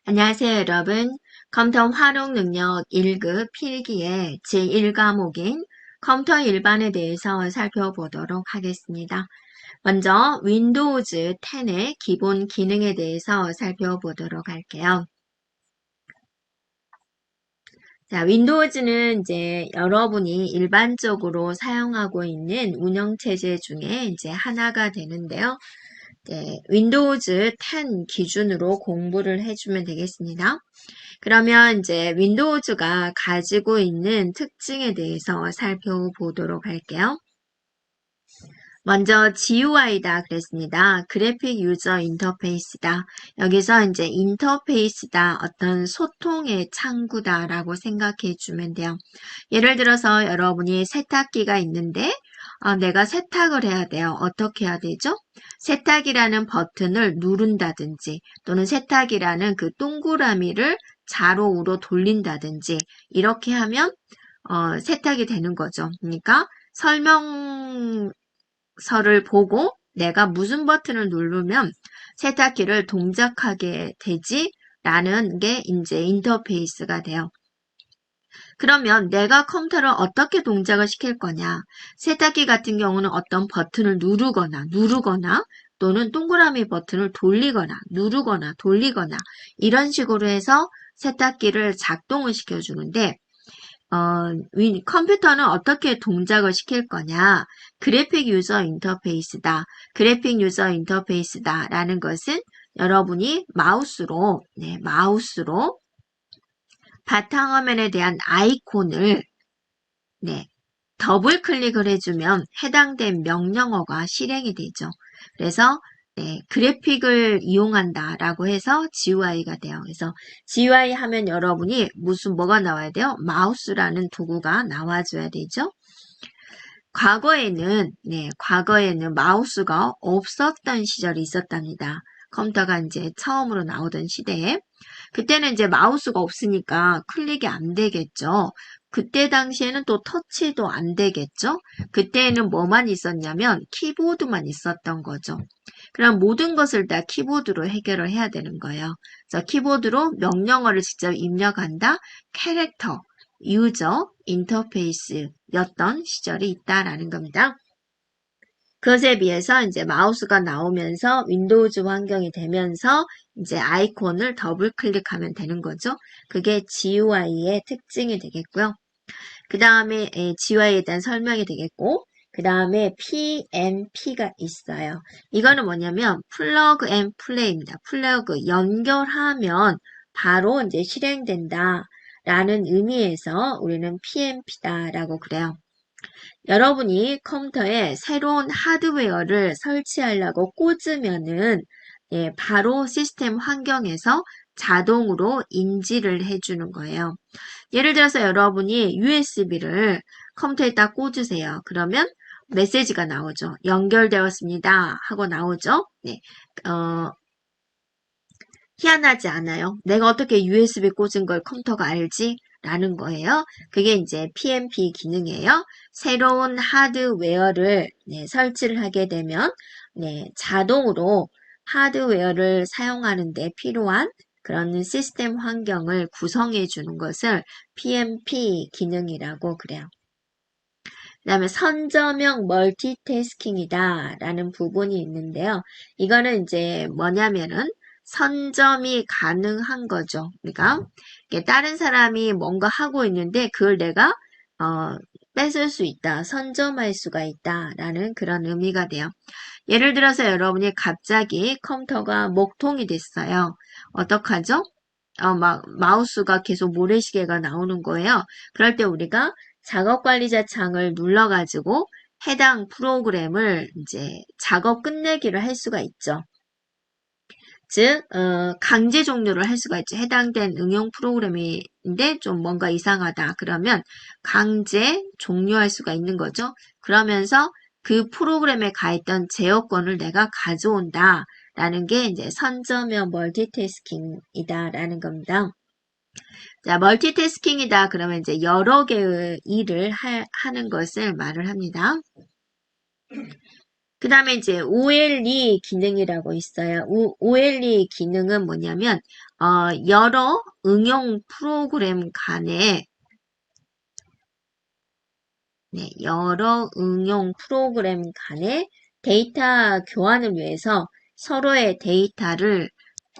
안녕하세요, 여러분. 컴퓨터 활용 능력 1급 필기의 제1과목인 컴퓨터 일반에 대해서 살펴보도록 하겠습니다. 먼저 윈도우즈 10의 기본 기능에 대해서 살펴보도록 할게요. 자, 윈도우즈는 이제 여러분이 일반적으로 사용하고 있는 운영체제 중에 이제 하나가 되는데요. 윈도우즈 10 기준으로 공부를 해주면 되겠습니다. 그러면 이제 윈도우즈가 가지고 있는 특징에 대해서 살펴보도록 할게요. 먼저 GUI다 그랬습니다. 그래픽 유저 인터페이스다. 여기서 이제 인터페이스다, 어떤 소통의 창구다라고 생각해 주면 돼요. 예를 들어서 여러분이 세탁기가 있는데 내가 세탁을 해야 돼요. 어떻게 해야 되죠? 세탁이라는 버튼을 누른다든지 또는 세탁이라는 그 동그라미를 좌로 우로 돌린다든지 이렇게 하면 세탁이 되는 거죠. 그러니까 설명서를 보고 내가 무슨 버튼을 누르면 세탁기를 동작하게 되지 라는 게 이제 인터페이스가 돼요. 그러면 내가 컴퓨터를 어떻게 동작을 시킬 거냐? 세탁기 같은 경우는 어떤 버튼을 누르거나 또는 동그라미 버튼을 돌리거나 누르거나 돌리거나 이런 식으로 해서 세탁기를 작동을 시켜주는데 컴퓨터는 어떻게 동작을 시킬 거냐? 그래픽 유저 인터페이스다. 그래픽 유저 인터페이스다 라는 것은 여러분이 마우스로 바탕화면에 대한 아이콘을 더블 클릭을 해주면 해당된 명령어가 실행이 되죠. 그래서 그래픽을 이용한다라고 해서 GUI가 돼요. 그래서 GUI 하면 여러분이 뭐가 나와야 돼요? 마우스라는 도구가 나와줘야 되죠. 과거에는 마우스가 없었던 시절이 있었답니다. 컴퓨터가 이제 처음으로 나오던 시대에 그때는 이제 마우스가 없으니까 클릭이 안 되겠죠. 그때 당시에는 또 터치도 안 되겠죠. 그때는 뭐만 있었냐면 키보드만 있었던 거죠. 그럼 모든 것을 다 키보드로 해결을 해야 되는 거예요. 그래서 키보드로 명령어를 직접 입력한다. 캐릭터, 유저, 인터페이스였던 시절이 있다라는 겁니다. 그것에 비해서 이제 마우스가 나오면서 윈도우즈 환경이 되면서 이제 아이콘을 더블 클릭하면 되는 거죠. 그게 GUI의 특징이 되겠고요. 그 다음에 GUI에 대한 설명이 되겠고, 그 다음에 PNP가 있어요. 이거는 뭐냐면 플러그 앤 플레이입니다. 플러그 연결하면 바로 이제 실행된다 라는 의미에서 우리는 PNP다라고 그래요. 여러분이 컴퓨터에 새로운 하드웨어를 설치하려고 꽂으면은 바로 시스템 환경에서 자동으로 인지를 해주는 거예요. 예를 들어서 여러분이 USB를 컴퓨터에 딱 꽂으세요. 그러면 메시지가 나오죠. 연결되었습니다 하고 나오죠. 희한하지 않아요? 내가 어떻게 USB 꽂은 걸 컴퓨터가 알지? 라는 거예요. 그게 이제 PNP 기능이에요. 새로운 하드웨어를 설치를 하게 되면 자동으로 하드웨어를 사용하는 데 필요한 그런 시스템 환경을 구성해 주는 것을 PNP 기능이라고 그래요. 그 다음에 선저명 멀티태스킹이다 라는 부분이 있는데요. 이거는 이제 뭐냐면은 선점이 가능한 거죠. 그러니까 다른 사람이 뭔가 하고 있는데 그걸 내가 뺏을 수 있다, 선점할 수가 있다라는 그런 의미가 돼요. 예를 들어서 여러분이 갑자기 컴퓨터가 목통이 됐어요. 어떡하죠? 마우스가 계속 모래시계가 나오는 거예요. 그럴 때 우리가 작업관리자 창을 눌러가지고 해당 프로그램을 이제 작업 끝내기를 할 수가 있죠. 즉 강제 종료를 할 수가 있죠. 해당된 응용 프로그램인데 좀 뭔가 이상하다. 그러면 강제 종료할 수가 있는 거죠. 그러면서 그 프로그램에 가 있던 제어권을 내가 가져온다. 라는 게 이제 선점형 멀티태스킹이다. 라는 겁니다. 자, 멀티태스킹이다. 그러면 이제 여러 개의 일을 하는 것을 말을 합니다. 그 다음에 이제 OLE 기능이라고 있어요. OLE 기능은 뭐냐면, 여러 응용 프로그램 간에, 네, 여러 응용 프로그램 간의 데이터 교환을 위해서 서로의 데이터를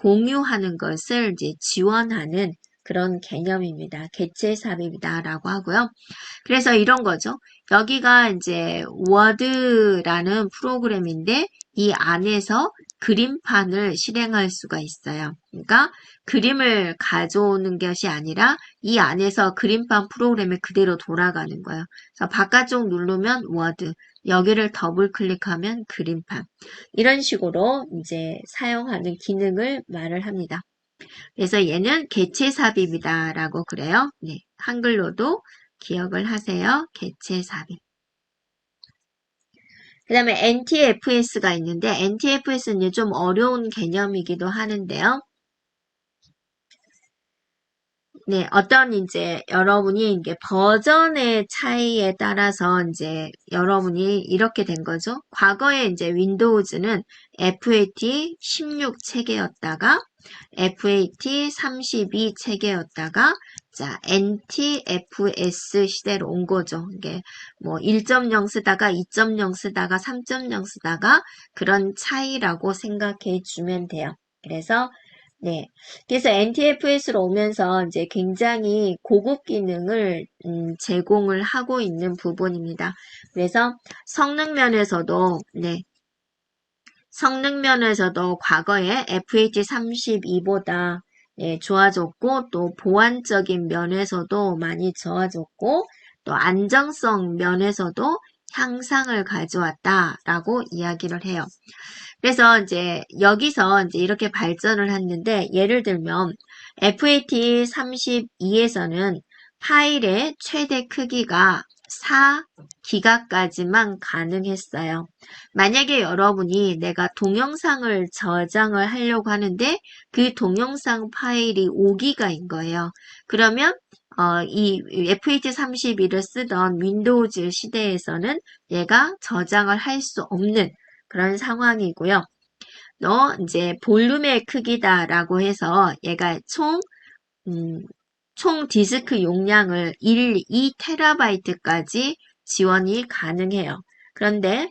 공유하는 것을 이제 지원하는 그런 개념입니다. 개체 삽입이다라고 하고요. 그래서 이런 거죠. 여기가 이제 워드라는 프로그램인데 이 안에서 그림판을 실행할 수가 있어요. 그러니까 그림을 가져오는 것이 아니라 이 안에서 그림판 프로그램이 그대로 돌아가는 거예요. 그래서 바깥쪽 누르면 워드, 여기를 더블 클릭하면 그림판. 이런 식으로 이제 사용하는 기능을 말을 합니다. 그래서 얘는 개체 삽입이다라고 그래요. 네, 한글로도 기억을 하세요. 개체 삽입. 그 다음에 NTFS가 있는데 NTFS는 좀 어려운 개념이기도 하는데요. 네, 어떤 이제 여러분이 이게 버전의 차이에 따라서 이제 여러분이 이렇게 된 거죠. 과거에 이제 윈도우즈는 FAT 16 체계였다가 FAT 32 체계였다가 자, NTFS 시대로 온 거죠. 이게 뭐 1.0 쓰다가 2.0 쓰다가 3.0 쓰다가 그런 차이라고 생각해 주면 돼요. 그래서 그래서 NTFS로 오면서 이제 굉장히 고급 기능을 제공을 하고 있는 부분입니다. 그래서 성능 면에서도 과거에 FH32보다 좋아졌고 또 보안적인 면에서도 많이 좋아졌고 또 안정성 면에서도 향상을 가져왔다라고 이야기를 해요. 그래서 이제 여기서 이제 이렇게 발전을 했는데 예를 들면 FAT32에서는 파일의 최대 크기가 4기가까지만 가능했어요. 만약에 여러분이 내가 동영상을 저장을 하려고 하는데 그 동영상 파일이 5기가인 거예요. 그러면 이 FH32를 쓰던 윈도우즈 시대에서는 얘가 저장을 할 수 없는 그런 상황이고요. 또 이제 볼륨의 크기다라고 해서 얘가 총 디스크 용량을 2TB까지 지원이 가능해요. 그런데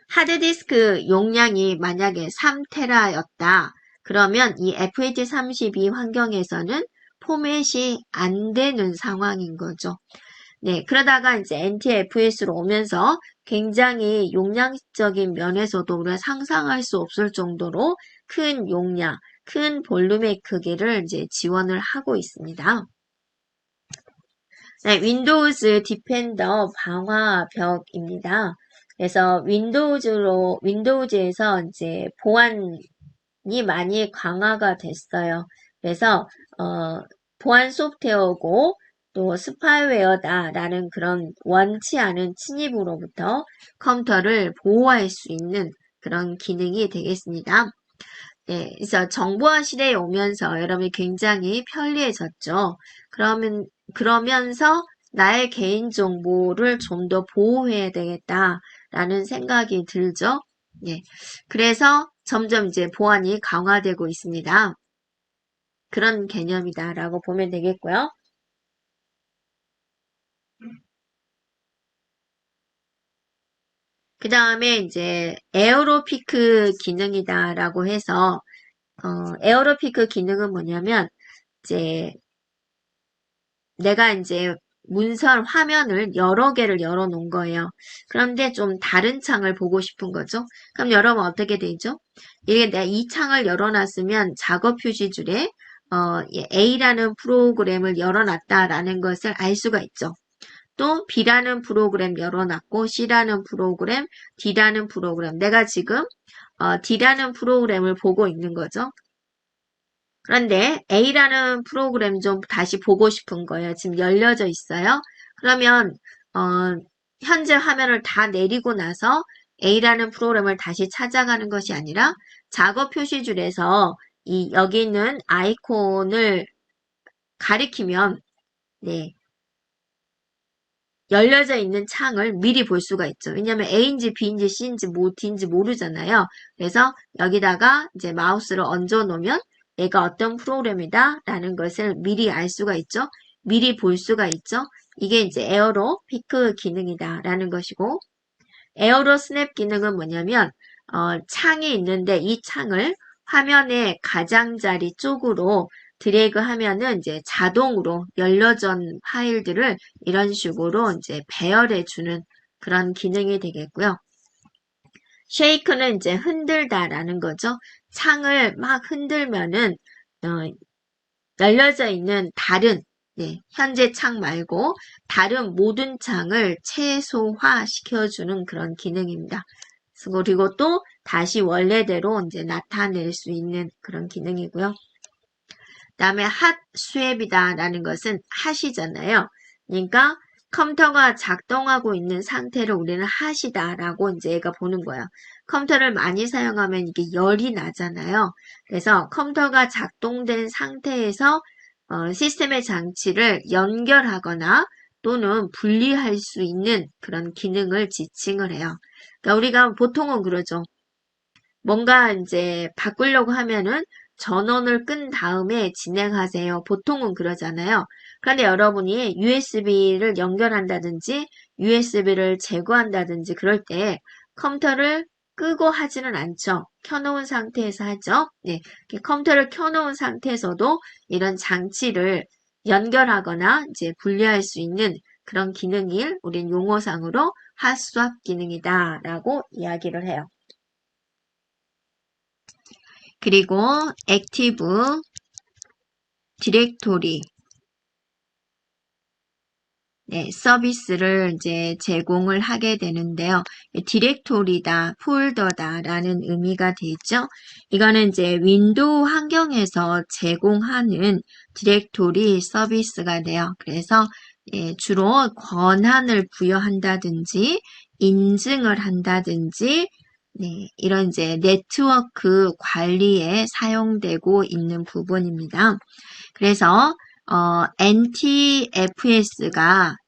하드디스크 용량이 만약에 3TB였다. 그러면 이 FH32 환경에서는 포맷이 안 되는 상황인 거죠. 네, 그러다가 이제 NTFS로 오면서 굉장히 용량적인 면에서도 우리가 상상할 수 없을 정도로 큰 용량, 큰 볼륨의 크기를 이제 지원을 하고 있습니다. 네, 윈도우즈 디펜더 방화벽입니다. 그래서 윈도우즈에서 이제 보안이 많이 강화가 됐어요. 그래서, 보안 소프트웨어고, 또 스파이웨어다라는 그런 원치 않은 침입으로부터 컴퓨터를 보호할 수 있는 그런 기능이 되겠습니다. 네, 그래서 정보화 시대에 오면서 여러분이 굉장히 편리해졌죠. 그러면서 나의 개인정보를 좀 더 보호해야 되겠다라는 생각이 들죠. 네, 그래서 점점 이제 보안이 강화되고 있습니다. 그런 개념이다라고 보면 되겠고요. 그 다음에 이제 에어로피크 기능이다라고 해서 에어로피크 기능은 뭐냐면 이제 내가 이제 문서 화면을 여러 개를 열어 놓은 거예요. 그런데 좀 다른 창을 보고 싶은 거죠. 그럼 여러분 어떻게 되죠? 이게 내가 이 창을 열어놨으면 작업 표시줄에 A라는 프로그램을 열어놨다라는 것을 알 수가 있죠. 또 B라는 프로그램 열어놨고 C라는 프로그램, D라는 프로그램. 내가 지금 D라는 프로그램을 보고 있는 거죠. 그런데 A라는 프로그램 좀 다시 보고 싶은 거예요. 지금 열려져 있어요. 그러면 현재 화면을 다 내리고 나서 A라는 프로그램을 다시 찾아가는 것이 아니라 작업 표시줄에서 여기 있는 아이콘을 가리키면 네, 열려져 있는 창을 미리 볼 수가 있죠. 왜냐하면 A인지 B인지 C인지 뭐 D인지 모르잖아요. 그래서 여기다가 이제 마우스를 얹어 놓으면 얘가 어떤 프로그램이다 라는 것을 미리 알 수가 있죠. 미리 볼 수가 있죠. 이게 이제 에어로 피크 기능이다 라는 것이고, 에어로 스냅 기능은 뭐냐면 창이 있는데 이 창을 화면의 가장자리 쪽으로 드래그 하면은 이제 자동으로 열려진 파일들을 이런 식으로 이제 배열해 주는 그런 기능이 되겠고요. 쉐이크는 이제 흔들다라는 거죠. 창을 막 흔들면은 열려져 있는 다른 현재 창 말고 다른 모든 창을 최소화 시켜주는 그런 기능입니다. 그리고 또 다시 원래대로 이제 나타낼 수 있는 그런 기능이고요. 다음에 핫 스왑이다라는 것은 핫이잖아요. 그러니까 컴퓨터가 작동하고 있는 상태를 우리는 핫이다라고 이제 얘가 보는 거예요. 컴퓨터를 많이 사용하면 이게 열이 나잖아요. 그래서 컴퓨터가 작동된 상태에서 시스템의 장치를 연결하거나 또는 분리할 수 있는 그런 기능을 지칭을 해요. 그러니까 우리가 보통은 그러죠. 뭔가 이제 바꾸려고 하면은 전원을 끈 다음에 진행하세요. 보통은 그러잖아요. 그런데 여러분이 USB를 연결한다든지 USB를 제거한다든지 그럴 때 컴퓨터를 끄고 하지는 않죠. 켜놓은 상태에서 하죠. 네, 컴퓨터를 켜놓은 상태에서도 이런 장치를 연결하거나 이제 분리할 수 있는 그런 기능을 우린 용어상으로 핫스왑 기능이다라고 이야기를 해요. 그리고 액티브 디렉토리 서비스를 이제 제공을 하게 되는데요. 디렉토리다, 폴더다라는 의미가 되죠. 이거는 이제 윈도우 환경에서 제공하는 디렉토리 서비스가 돼요. 그래서 주로 권한을 부여한다든지 인증을 한다든지 이런 이제 네트워크 관리에 사용되고 있는 부분입니다. 그래서 NTFS가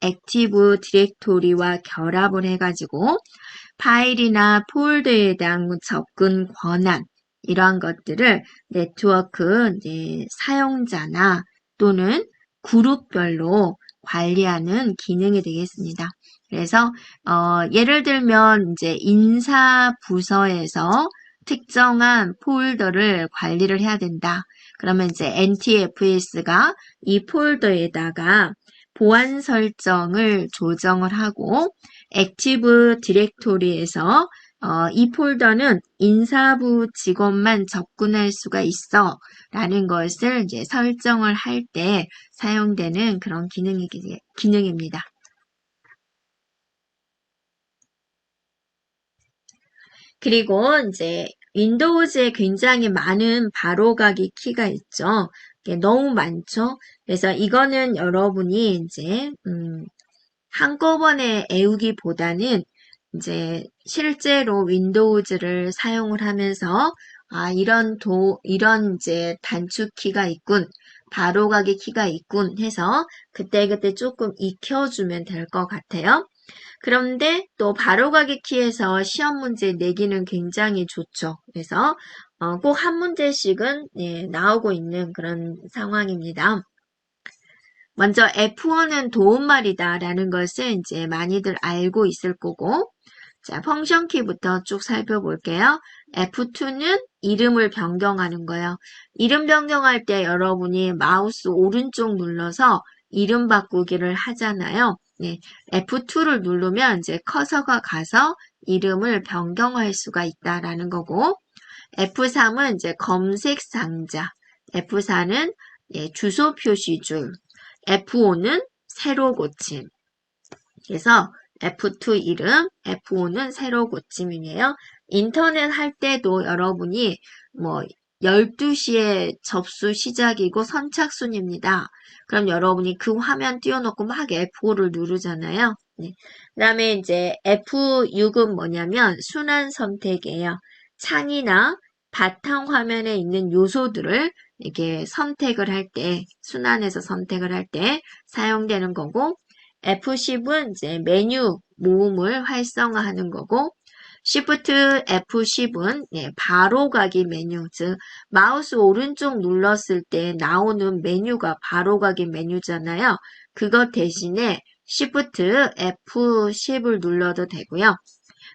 액티브 디렉토리와 결합을 해가지고 파일이나 폴더에 대한 접근 권한 이러한 것들을 네트워크 사용자나 또는 그룹별로 관리하는 기능이 되겠습니다. 그래서 예를 들면 이제 인사 부서에서 특정한 폴더를 관리를 해야 된다. 그러면 이제 NTFS가 이 폴더에다가 보안 설정을 조정을 하고 액티브 디렉토리에서 이 폴더는 인사부 직원만 접근할 수가 있어 라는 것을 이제 설정을 할 때 사용되는 그런 기능입니다. 그리고 이제 윈도우즈에 굉장히 많은 바로가기 키가 있죠. 너무 많죠. 그래서 이거는 여러분이 이제 한꺼번에 애우기보다는 이제 실제로 윈도우즈를 사용을 하면서 이런 이제 단축키가 있군, 바로가기 키가 있군 해서 그때그때 조금 익혀주면 될 것 같아요. 그런데 또 바로가기 키에서 시험 문제 내기는 굉장히 좋죠. 그래서 꼭 한 문제씩은 나오고 있는 그런 상황입니다. 먼저 F1은 도움말이다 라는 것을 이제 많이들 알고 있을 거고, 자, 펑션 키부터 쭉 살펴볼게요. F2는 이름을 변경하는 거예요. 이름 변경할 때 여러분이 마우스 오른쪽 눌러서 이름 바꾸기를 하잖아요. F2를 누르면 이제 커서가 가서 이름을 변경할 수가 있다라는 거고, F3은 이제 검색 상자, F4는 주소 표시줄, F5는 새로 고침. 그래서 F2 이름, F5는 새로 고침이에요. 인터넷 할 때도 여러분이 12시에 접수 시작이고 선착순입니다. 그럼 여러분이 그 화면 띄워놓고 막 F5를 누르잖아요. 그 다음에 이제 F6은 뭐냐면 순환 선택이에요. 창이나 바탕 화면에 있는 요소들을 이렇게 선택을 할 때, 순환해서 선택을 할 때 사용되는 거고, F10은 이제 메뉴 모음을 활성화하는 거고, Shift F10은 바로 가기 메뉴, 즉 마우스 오른쪽 눌렀을 때 나오는 메뉴가 바로 가기 메뉴잖아요. 그것 대신에 Shift F10을 눌러도 되고요.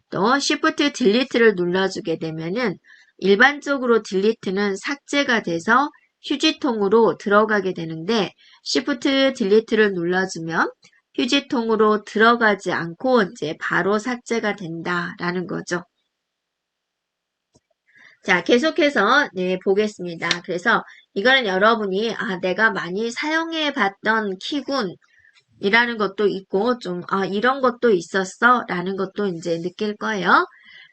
또 Shift Delete를 눌러주게 되면은 일반적으로 딜리트는 삭제가 돼서 휴지통으로 들어가게 되는데 Shift Delete를 눌러주면 휴지통으로 들어가지 않고 이제 바로 삭제가 된다라는 거죠. 자, 계속해서 보겠습니다. 그래서 이거는 여러분이 내가 많이 사용해 봤던 키군 이라는 것도 있고 좀 이런 것도 있었어 라는 것도 이제 느낄 거예요.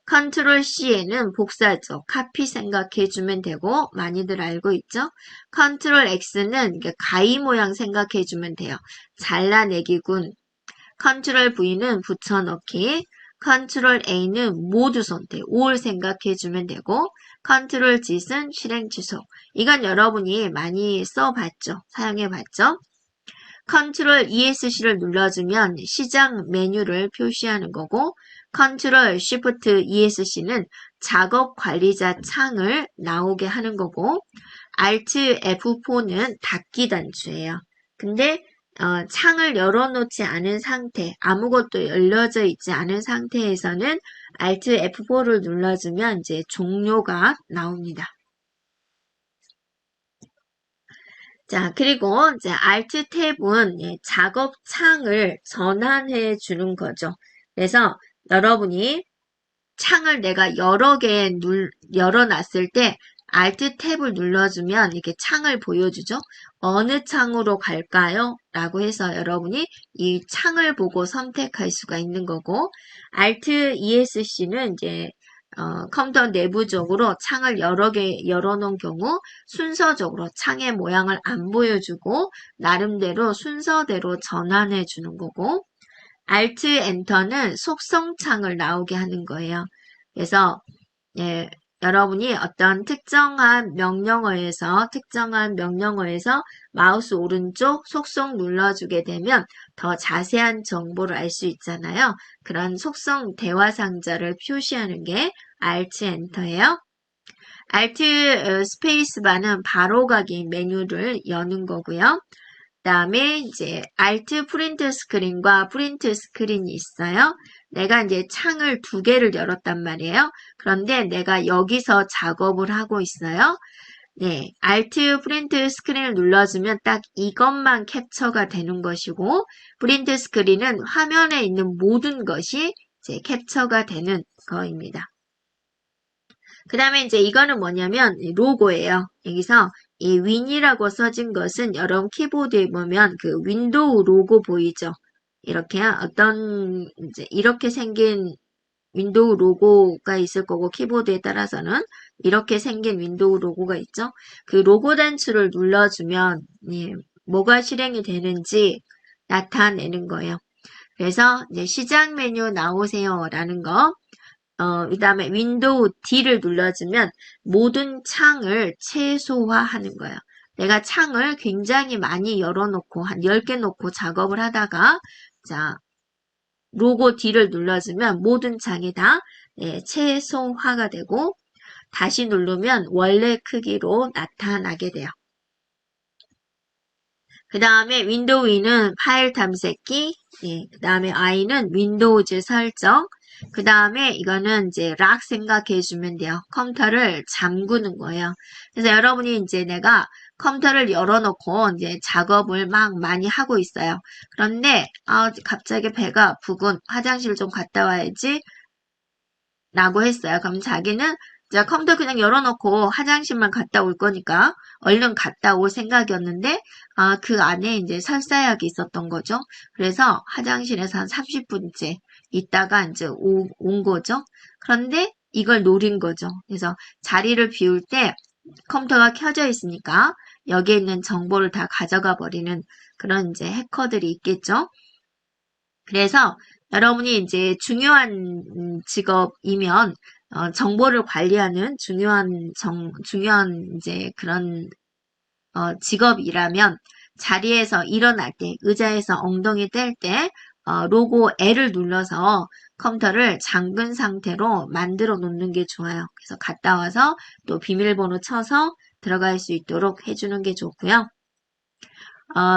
컨트롤 C에는 복사죠. 카피 생각해 주면 되고 많이들 알고 있죠. 컨트롤 X는 가위 모양 생각해 주면 돼요. 잘라내기군. 컨트롤 V는 붙여넣기. 컨트롤 A는 모두 선택, 올 생각해 주면 되고 컨트롤 Z는 실행 취소. 이건 여러분이 많이 써봤죠. 사용해봤죠. 컨트롤 ESC를 눌러주면 시작 메뉴를 표시하는 거고 컨트롤 쉬프트 ESC는 작업 관리자 창을 나오게 하는 거고 Alt F4는 닫기 단추예요. 근데 창을 열어놓지 않은 상태, 아무것도 열려져 있지 않은 상태에서는 Alt F4를 눌러주면 이제 종료가 나옵니다. 자, 그리고 이제 Alt 탭은 작업 창을 전환해 주는 거죠. 그래서 여러분이 창을 내가 여러 개 열어놨을 때 Alt 탭을 눌러주면 이렇게 창을 보여주죠. 어느 창으로 갈까요? 라고 해서 여러분이 이 창을 보고 선택할 수가 있는 거고 Alt ESC는 이제 컴퓨터 내부적으로 창을 여러 개 열어놓은 경우 순서적으로 창의 모양을 안 보여주고 나름대로 순서대로 전환해 주는 거고 Alt Enter는 속성창을 나오게 하는 거예요. 그래서 여러분이 어떤 특정한 명령어에서 마우스 오른쪽 속성 눌러주게 되면 더 자세한 정보를 알 수 있잖아요. 그런 속성 대화 상자를 표시하는 게 Alt Enter예요. Alt 스페이스바는 바로가기 메뉴를 여는 거고요. 그다음에 이제 Alt 프린트 스크린과 프린트 스크린이 있어요. 내가 이제 창을 두 개를 열었단 말이에요. 그런데 내가 여기서 작업을 하고 있어요. 네, Alt 프린트 스크린을 눌러주면 딱 이것만 캡처가 되는 것이고 프린트 스크린은 화면에 있는 모든 것이 이제 캡처가 되는 거입니다. 그 다음에 이제 이거는 뭐냐면 로고예요. 여기서 이 윈이라고 써진 것은 여러분 키보드에 보면 그 윈도우 로고 보이죠? 이렇게 어떤 이제 이렇게 생긴 윈도우 로고가 있을 거고 키보드에 따라서는 이렇게 생긴 윈도우 로고가 있죠? 그 로고 단추를 눌러주면 뭐가 실행이 되는지 나타내는 거예요. 그래서 이제 시작 메뉴 나오세요 라는 거 그 다음에 윈도우 D를 눌러주면 모든 창을 최소화하는 거예요. 내가 창을 굉장히 많이 열어놓고 한 10개 놓고 작업을 하다가 자 로고 D를 눌러주면 모든 창이 다 최소화가 되고 다시 누르면 원래 크기로 나타나게 돼요. 그 다음에 윈도우 E는 파일 탐색기, 그 다음에 I는 윈도우즈 설정, 그 다음에 이거는 이제 락 생각해 주면 돼요. 컴퓨터를 잠그는 거예요. 그래서 여러분이 이제 내가 컴퓨터를 열어놓고 이제 작업을 막 많이 하고 있어요. 그런데 갑자기 배가 아프군. 화장실 좀 갔다 와야지 라고 했어요. 그럼 자기는 자, 컴퓨터 그냥 열어놓고 화장실만 갔다 올 거니까 얼른 갔다 올 생각이었는데 그 안에 이제 설사약이 있었던 거죠. 그래서 화장실에서 한 30분째 있다가 이제 온 거죠. 그런데 이걸 노린 거죠. 그래서 자리를 비울 때 컴퓨터가 켜져 있으니까 여기에 있는 정보를 다 가져가 버리는 그런 이제 해커들이 있겠죠. 그래서 여러분이 이제 중요한 직업이면 정보를 관리하는 중요한 이제 그런 직업이라면 자리에서 일어날 때, 의자에서 엉덩이 뗄 때, 로고 L을 눌러서 컴퓨터를 잠근 상태로 만들어 놓는 게 좋아요. 그래서 갔다 와서 또 비밀번호 쳐서 들어갈 수 있도록 해주는 게 좋고요.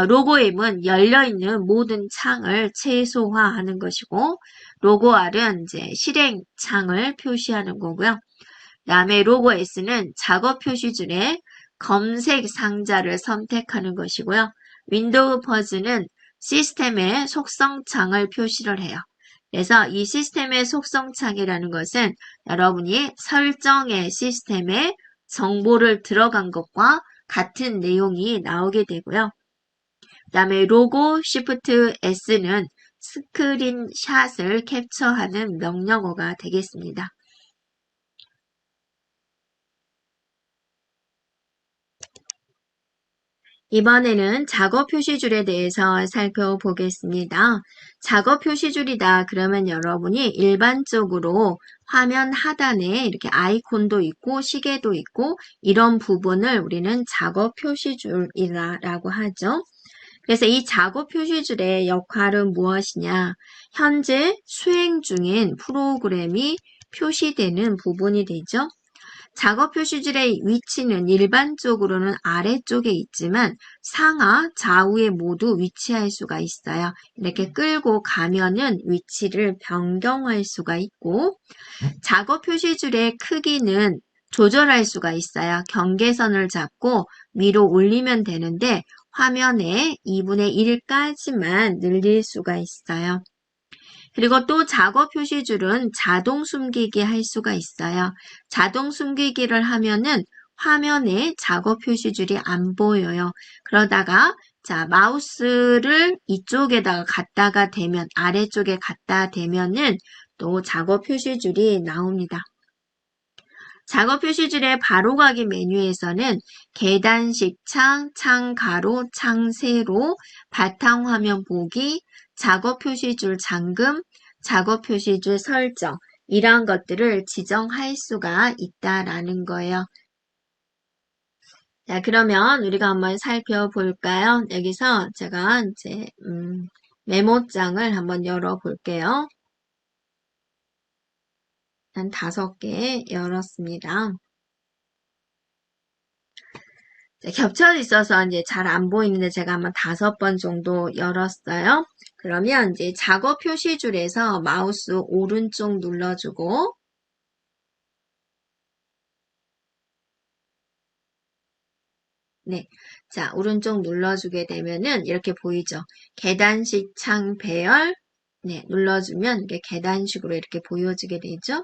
로고임은 열려있는 모든 창을 최소화하는 것이고, 로고 R은 이제 실행 창을 표시하는 거고요. 다음에 로고 S는 작업 표시줄에 검색 상자를 선택하는 것이고요. 윈도우 퍼즈는 시스템의 속성창을 표시를 해요. 그래서 이 시스템의 속성창이라는 것은 여러분이 설정의 시스템에 정보를 들어간 것과 같은 내용이 나오게 되고요. 그 다음에 로고 Shift S는 스크린샷을 캡처하는 명령어가 되겠습니다. 이번에는 작업 표시줄에 대해서 살펴보겠습니다. 작업 표시줄이다 그러면 여러분이 일반적으로 화면 하단에 이렇게 아이콘도 있고 시계도 있고 이런 부분을 우리는 작업 표시줄이라고 하죠. 그래서 이 작업 표시줄의 역할은 무엇이냐? 현재 수행 중인 프로그램이 표시되는 부분이 되죠. 작업 표시줄의 위치는 일반적으로는 아래쪽에 있지만 상하, 좌우에 모두 위치할 수가 있어요. 이렇게 끌고 가면은 위치를 변경할 수가 있고 작업 표시줄의 크기는 조절할 수가 있어요. 경계선을 잡고 위로 올리면 되는데 화면에 2분의 1까지만 늘릴 수가 있어요. 그리고 또 작업 표시줄은 자동 숨기기 할 수가 있어요. 자동 숨기기를 하면은 화면에 작업 표시줄이 안 보여요. 그러다가 자 마우스를 이쪽에다가 갖다가 대면 아래쪽에 갖다 대면은 또 작업 표시줄이 나옵니다. 작업 표시줄의 바로가기 메뉴에서는 계단식 창, 창 가로, 창 세로, 바탕화면 보기, 작업 표시줄 잠금, 작업 표시줄 설정 이러한 것들을 지정할 수가 있다라는 거예요. 자, 그러면 우리가 한번 살펴볼까요? 여기서 제가 이제 메모장을 한번 열어볼게요. 한 5개 열었습니다. 겹쳐 있어서 이제 잘 안 보이는데 제가 한번 5번 정도 열었어요. 그러면 이제 작업 표시줄에서 마우스 오른쪽 눌러주고 네. 자, 오른쪽 눌러주게 되면은 이렇게 보이죠? 계단식 창 배열 네, 눌러주면 이게 계단식으로 이렇게 보여지게 되죠?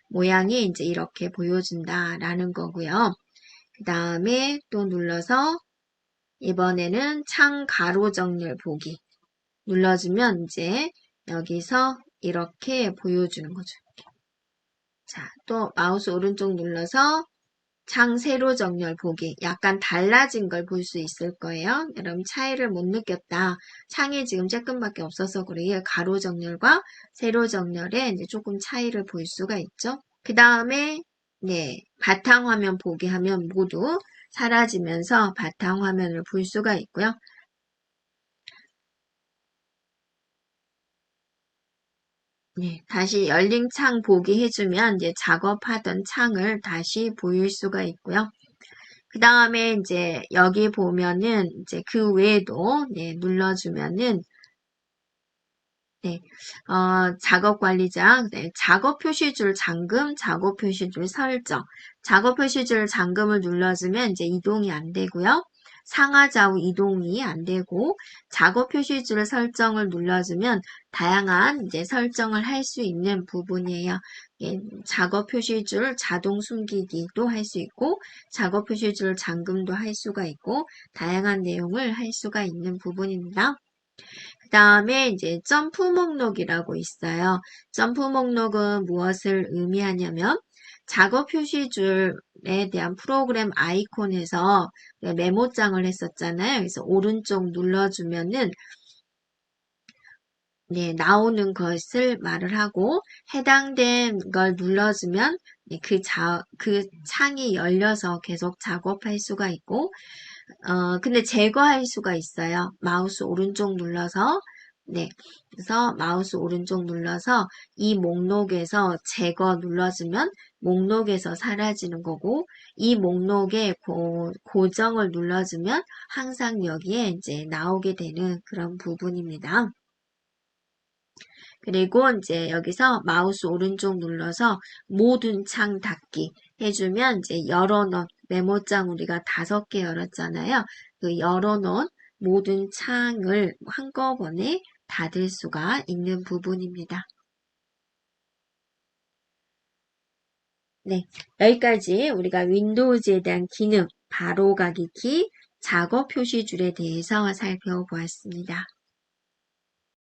모양이 이제 이렇게 보여준다라는 거고요. 그 다음에 또 눌러서 이번에는 창 가로 정렬 보기 눌러주면 이제 여기서 이렇게 보여주는 거죠. 자, 또 마우스 오른쪽 눌러서 창 세로 정렬 보기 약간 달라진 걸 볼 수 있을 거예요. 여러분 차이를 못 느꼈다. 창이 지금 조금밖에 없어서 그래요. 가로 정렬과 세로 정렬에 이제 조금 차이를 볼 수가 있죠. 그 다음에 네 바탕화면 보기 하면 모두 사라지면서 바탕화면을 볼 수가 있고요. 네, 다시 열린 창 보기 해주면 이제 작업하던 창을 다시 보일 수가 있고요. 그 다음에 이제 여기 보면은 이제 그 외에도 네, 눌러주면은 네, 작업 관리장, 네, 작업 표시줄 잠금, 작업 표시줄 설정. 작업 표시줄 잠금을 눌러주면 이제 이동이 안 되고요. 상하 좌우 이동이 안 되고 작업 표시줄 설정을 눌러주면 다양한 이제 설정을 할 수 있는 부분이에요. 예, 작업 표시줄 자동 숨기기도 할 수 있고 작업 표시줄 잠금도 할 수가 있고 다양한 내용을 할 수가 있는 부분입니다. 그 다음에 이제 점프 목록이라고 있어요. 점프 목록은 무엇을 의미하냐면 작업 표시줄에 대한 프로그램 아이콘에서 메모장을 했었잖아요. 그래서 오른쪽 눌러주면은 네, 나오는 것을 말을 하고 해당된 걸 눌러주면 네, 그 창이 열려서 계속 작업할 수가 있고 근데 제거할 수가 있어요. 마우스 오른쪽 눌러서, 네. 그래서 마우스 오른쪽 눌러서 이 목록에서 제거 눌러주면 목록에서 사라지는 거고, 이 목록에 고정을 눌러주면 항상 여기에 이제 나오게 되는 그런 부분입니다. 그리고 이제 여기서 마우스 오른쪽 눌러서 모든 창 닫기 해주면 이제 열어놓은 메모장 우리가 5개 열었잖아요. 그 열어놓은 모든 창을 한꺼번에 닫을 수가 있는 부분입니다. 네, 여기까지 우리가 윈도우즈에 대한 기능, 바로가기 키, 작업 표시줄에 대해서 살펴보았습니다.